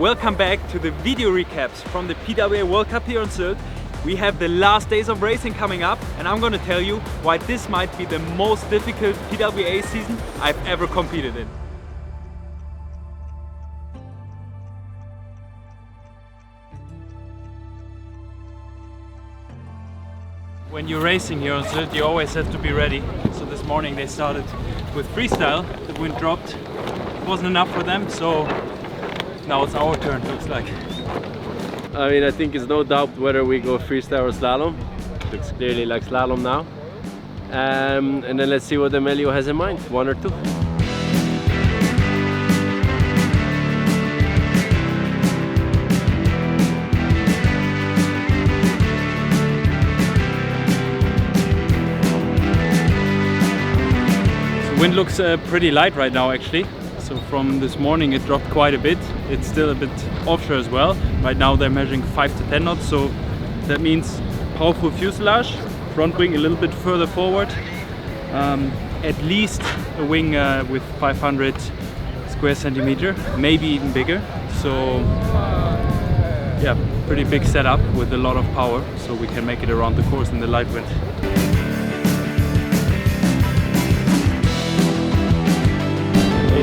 Welcome back to the video recaps from the PWA World Cup here on Sylt. We have the last days of racing coming up and I'm going to tell you why this might be the most difficult PWA season I've ever competed in. When you're racing here on Sylt, you always have to be ready. So this morning they started with freestyle, the wind dropped, it wasn't enough for them, so now it's our turn, looks like. I mean, I think it's no doubt whether we go freestyle or slalom. Looks clearly like slalom now. And then let's see what Emilio has in mind, one or two. The wind looks pretty light right now actually. So from this morning it dropped quite a bit. It's still a bit offshore as well. Right now they're measuring 5 to 10 knots, so that means powerful fuselage, front wing a little bit further forward, at least a wing with 500 square centimeter, maybe even bigger. So yeah, pretty big setup with a lot of power, so we can make it around the course in the light wind.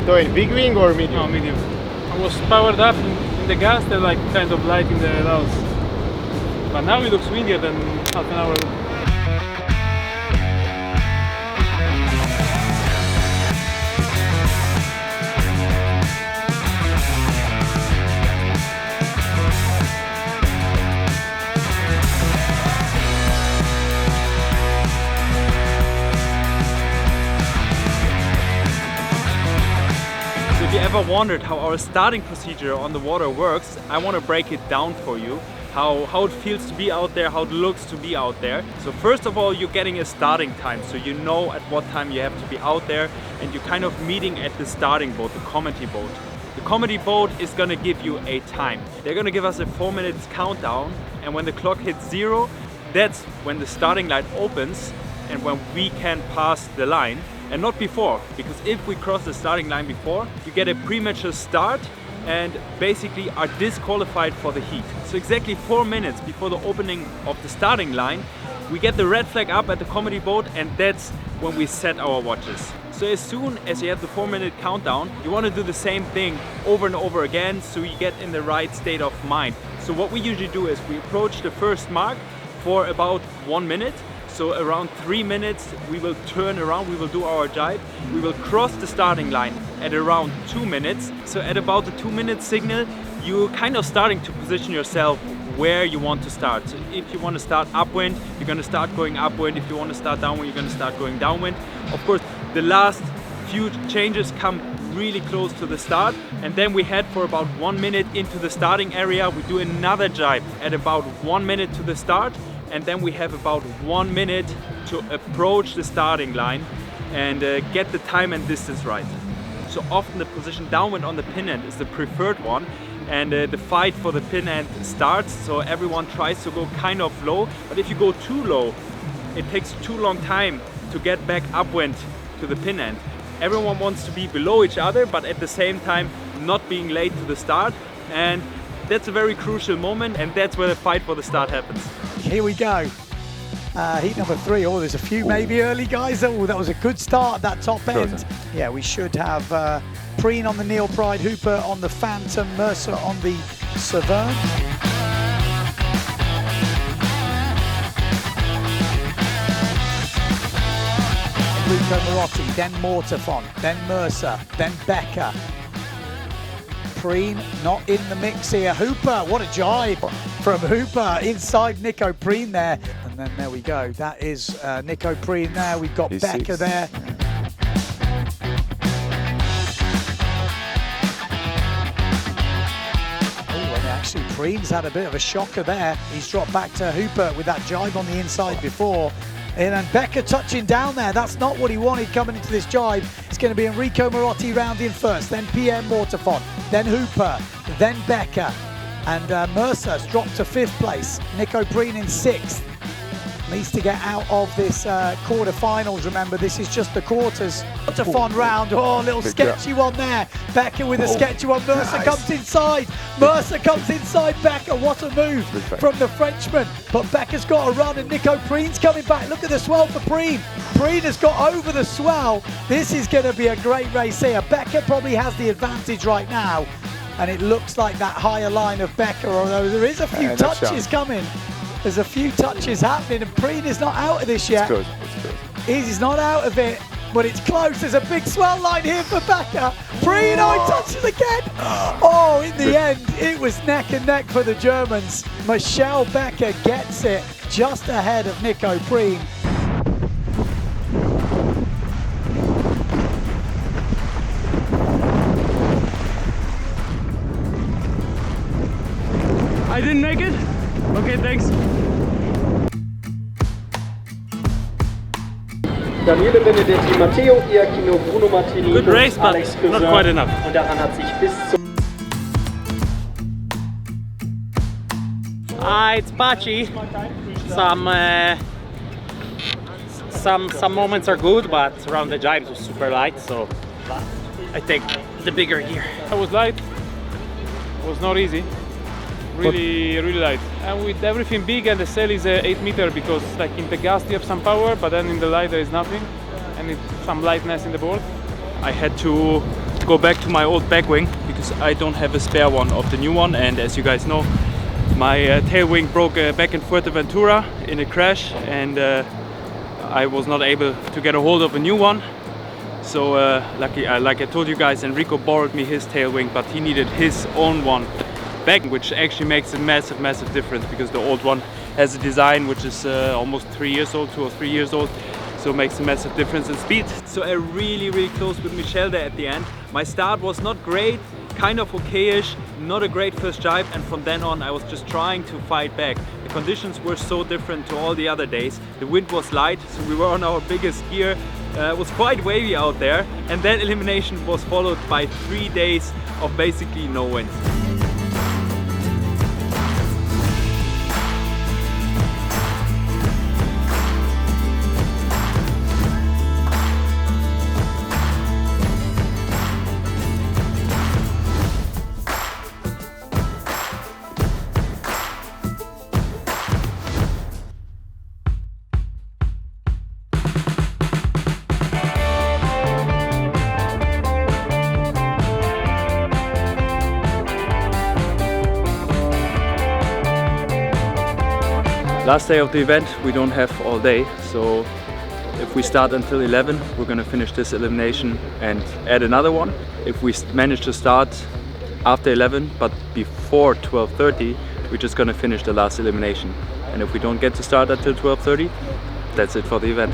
Doing big wing or medium? No, medium. I was powered up in the gas, they're like kind of light in the nose. But now it looks windier than half an hour ago. If you ever wondered how our starting procedure on the water works, I want to break it down for you. How it feels to be out there, how it looks to be out there. So first of all, you're getting a starting time, so you know at what time you have to be out there, and you're kind of meeting at the starting boat, the comedy boat. The comedy boat is going to give you a time. They're going to give us a 4 minutes countdown, and when the clock hits 0, that's when the starting line opens and when we can pass the line. And not before, because if we cross the starting line before, you get a premature start and basically are disqualified for the heat. So exactly 4 minutes before the opening of the starting line, we get the red flag up at the comedy boat, and that's when we set our watches. So as soon as you have the 4 minute countdown, you want to do the same thing over and over again so you get in the right state of mind. So what we usually do is we approach the first mark for about 1 minute. So around 3 minutes we will turn around, we will do our jibe, we will cross the starting line at around 2 minutes. So at about the 2 minute signal, you're kind of starting to position yourself where you want to start. So if you want to start upwind, you're going to start going upwind. If you want to start downwind, you're going to start going downwind. Of course, the last few changes come really close to the start, and then we head for about 1 minute into the starting area. We do another jibe at about 1 minute to the start, and then we have about 1 minute to approach the starting line and get the time and distance right. So often the position downwind on the pin end is the preferred one, and the fight for the pin end starts. So everyone tries to go kind of low, but if you go too low, it takes too long time to get back upwind to the pin end. Everyone wants to be below each other, but at the same time not being late to the start, and that's a very crucial moment, and that's where the fight for the start happens. Here we go. Heat number 3. Oh, there's a few maybe early guys. Oh, that was a good start, that top end. Yeah, we should have Preen on the Neil Pride, Hooper on the Phantom, Mercer on the Severn. Enrico Marotti, then Mortafon, then Mercer, then Becker. Preen not in the mix here. Hooper, what a jibe from Hooper inside Nico Preen there. And then there we go. That is Nico Preen there. We've got Becker there. Oh, and actually Preen's had a bit of a shocker there. He's dropped back to Hooper with that jibe on the inside before. And then Becker touching down there. That's not what he wanted coming into this jibe. It's going to be Enrico Marotti rounding first, then Pierre Mortafon, then Hooper, then Becker. And Mercer's dropped to 5th place. Nico Preen in 6th. needs to get out of this quarterfinals. Remember, this is just the quarters. What a fun round. Oh, a little sketchy one there. Becker with a sketchy one. Mercer comes inside. Mercer comes inside Becker. What a move from the Frenchman. But Becker's got a run and Nico Preen's coming back. Look at the swell for Preen. Preen has got over the swell. This is going to be a great race here. Becker probably has the advantage right now. And it looks like that higher line of Becker, although there is a few touches coming. There's a few touches happening, and Preen is not out of this yet. It's good. He's not out of it, but it's close. There's a big swell line here for Becker. Preen, oh, he touches again. Oh, in the end, it was neck and neck for the Germans. Michel Becker gets it just ahead of Nico Preen. I didn't make it? Okay, thanks. Daniele Benedetti, Matteo Iachino, Bruno Martini, Good race, but Alex not quite enough. Und daran hat sich bis zum It's patchy. Some moments are good, but around the jibes was super light, so I take the bigger gear. I was light. It was not easy. Really light. And with everything big and the sail is 8 meter, because like in the gas you have some power, but then in the light there is nothing, and it's some lightness in the board. I had to go back to my old back wing because I don't have a spare one of the new one, and as you guys know, my tail wing broke back in Fuerteventura in a crash, and I was not able to get a hold of a new one. So lucky, like I told you guys, Enrico borrowed me his tail wing, but he needed his own one back, which actually makes a massive difference, because the old one has a design which is almost 3 years old, 2 or 3 years old, so it makes a massive difference in speed. So I really close with Michel there at the end. My start was not great, kind of okayish, not a great first jibe, and from then on I was just trying to fight back. The conditions were so different to all the other days. The wind was light, so we were on our biggest gear. It was quite wavy out there, and then elimination was followed by 3 days of basically no wind. Last day of the event, we don't have all day, so if we start until 11, we're gonna finish this elimination and add another one. If we manage to start after 11 but before 12:30, we're just gonna finish the last elimination. And if we don't get to start until 12:30, that's it for the event.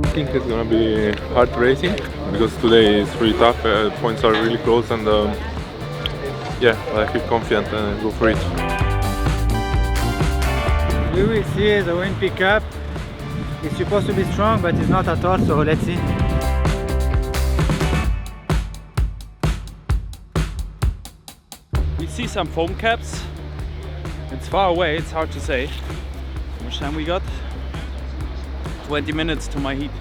I think it's gonna be hard racing because today is really tough. Points are really close, and yeah, I feel confident and go for it. We will see the wind pick up. It's supposed to be strong, but it's not at all. So let's see. We see some foam caps. It's far away, it's hard to say. How much time we got? 20 minutes to my heat.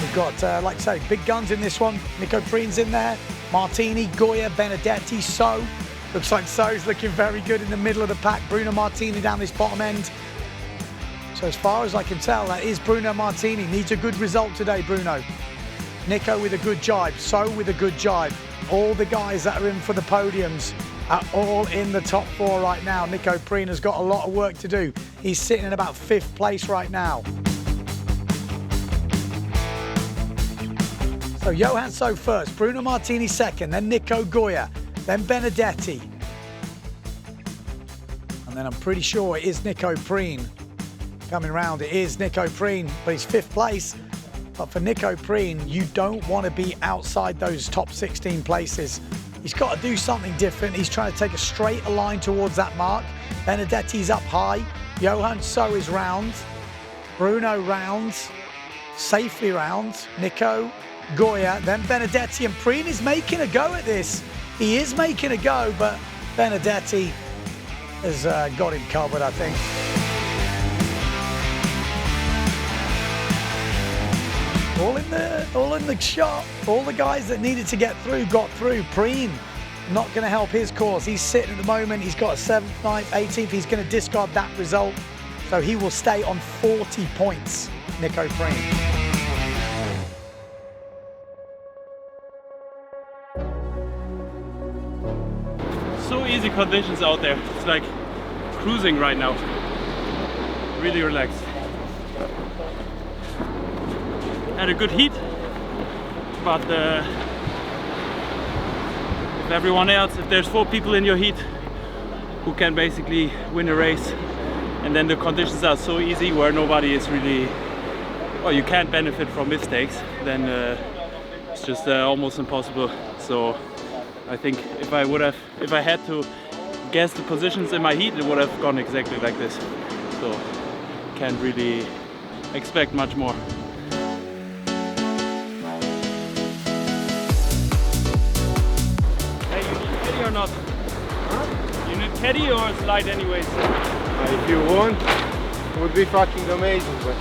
We've got, like I say, big guns in this one. Nico Preen's in there. Martini, Goya, Benedetti, So. Looks like So's looking very good in the middle of the pack. Bruno Martini down this bottom end. So as far as I can tell, that is Bruno Martini. Needs a good result today, Bruno. Nico with a good jibe. So with a good jibe. All the guys that are in for the podiums are all in the top 4 right now. Nico Preen has got a lot of work to do. He's sitting in about 5th place right now. So Johan So first, Bruno Martini second, then Nico Goya, then Benedetti. And then I'm pretty sure it is Nico Preen coming round. It is Nico Preen, but he's 5th place. But for Nico Preen, you don't want to be outside those top 16 places. He's got to do something different. He's trying to take a straighter line towards that mark. Benedetti's up high. Johan So is round. Bruno round. Safely round. Nico, Goya, then Benedetti, and Preen is making a go at this. He is making a go, but Benedetti has got him covered, I think. All in the shot. All the guys that needed to get through got through. Preen not going to help his cause. He's sitting at the moment. He's got a 7th, 9th, 18th. He's going to discard that result, so he will stay on 40 points. Nico Preen. So easy conditions out there. It's like cruising right now. Really relaxed. Had a good heat, but if everyone else, if there's 4 people in your heat who can basically win a race, and then the conditions are so easy where nobody is really, well, you can't benefit from mistakes, then it's just almost impossible. So I think if I had to guess the positions in my heat, it would have gone exactly like this. So can't really expect much more. Hey, you need caddy or not? Huh? You need caddy or slide anyways? If you want, it would be fucking amazing. But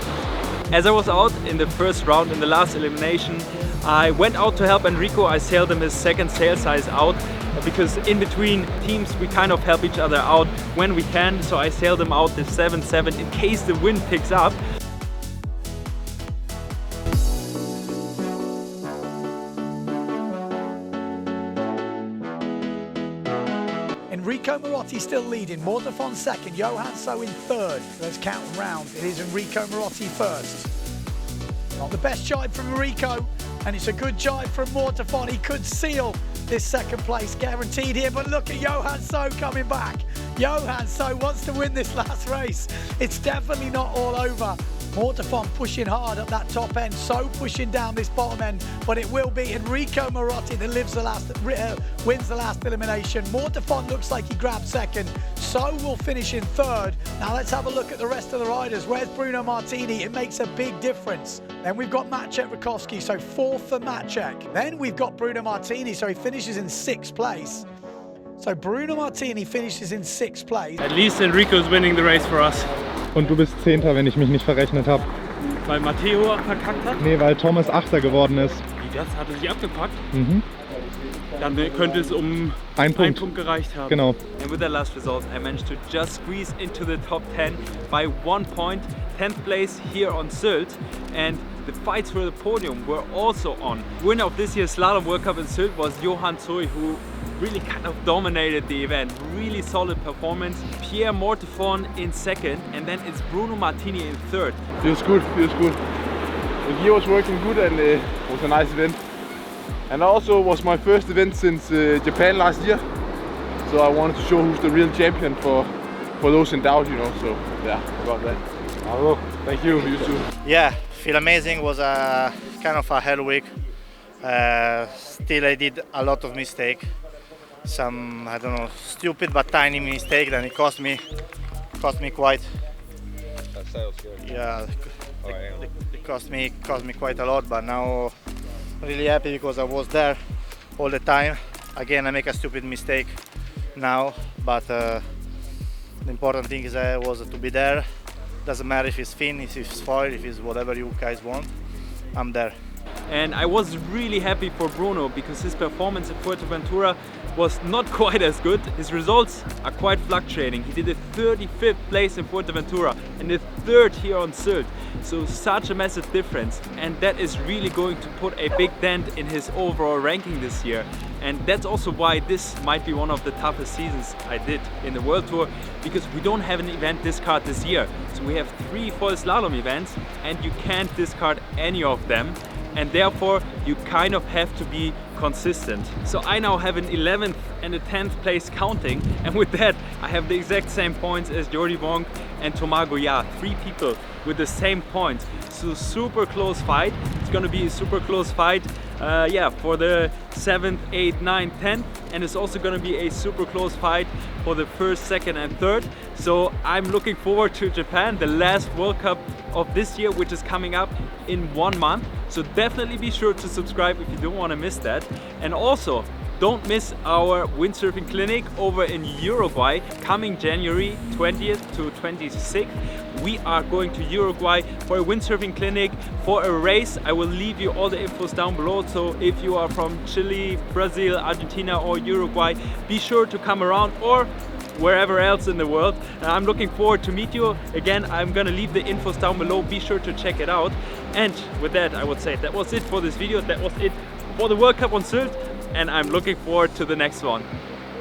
as I was out in the first round in the last elimination, I went out to help Enrico. I sailed him his 2nd sail size out because in between teams we kind of help each other out when we can. So I sailed him out the 7-7 in case the wind picks up. Enrico Marotti still leading, Mortefon 2nd, Johan So in 3rd. Let's count them round. It is Enrico Marotti 1st. Not the best jibe from Enrico, and it's a good jibe from Mortefon. He could seal this 2nd place guaranteed here, but look at Johan So coming back. Johan So wants to win this last race. It's definitely not all over. Mortefon pushing hard up that top end, So pushing down this bottom end, but it will be Enrico Marotti that wins the last elimination. Mortefon looks like he grabbed 2nd, So will finish in 3rd. Now let's have a look at the rest of the riders. Where's Bruno Martini? It makes a big difference. Then we've got Maciek Rakowski, so 4th for Maciek. Then we've got Bruno Martini, so he finishes in 6th place. So Bruno Martini finishes in 6th place. At least Enrico's winning the race for us. Und du bist 10., wenn ich mich nicht verrechnet habe. Weil Matteo verkackt hat? Nee, weil Thomas 8. geworden ist. Wie, das? Hat er sich abgepackt? Mhm. Dann könnte es um einen Punkt gereicht haben. Genau. And with the last result, I managed to just squeeze into the top 10 by 1 point. 10th place here on Sylt, and the fights for the podium were also on. Winner of this year's Slalom World Cup in Sylt was Johan So, who really kind of dominated the event. Really solid performance. Pierre Mortefon in 2nd, and then it's Bruno Martini in 3rd. feels good, feels good. The gear was working good, and it was a nice event. And also was my first event since Japan last year. So I wanted to show who's the real champion for those in doubt, you know. So yeah, about that. Bravo. Thank you. You too. Yeah, feel amazing. Was a kind of a hell week. Still, I did a lot of mistake. Some, I don't know, stupid but tiny mistake. Then it cost me quite. Yeah, it cost me quite a lot. But now, really happy because I was there all the time. Again, I make a stupid mistake now, but the important thing is was to be there. Doesn't matter if it's fin, if it's foil, if it's whatever you guys want, I'm there. And I was really happy for Bruno because his performance at Fuerteventura was not quite as good. His results are quite fluctuating. He did a 35th place in Fuerteventura and a 3rd here on Sylt. So such a massive difference, and that is really going to put a big dent in his overall ranking this year. And that's also why this might be one of the toughest seasons I did in the World Tour, because we don't have an event discard this year. So we have 3 foil slalom events and you can't discard any of them. And therefore you kind of have to be consistent. So I now have an 11th and a 10th place counting, and with that I have the exact same points as Jordi Wong and Thomas Goyard. 3 people with the same points. So super close fight. It's gonna be a super close fight yeah, for the 7th, 8th, 9th, 10th, and it's also gonna be a super close fight for the 1st, 2nd and 3rd. So I'm looking forward to Japan, the last World Cup of this year, which is coming up in 1 month. So definitely be sure to subscribe if you don't want to miss that. And also don't miss our windsurfing clinic over in Uruguay coming January 20th to 26th. We are going to Uruguay for a windsurfing clinic, for a race. I will leave you all the infos down below. So if you are from Chile, Brazil, Argentina or Uruguay, be sure to come around, or wherever else in the world. I'm looking forward to meet you. Again, I'm gonna leave the infos down below. Be sure to check it out. And with that, I would say that was it for this video. That was it for the World Cup on Sylt, and I'm looking forward to the next one.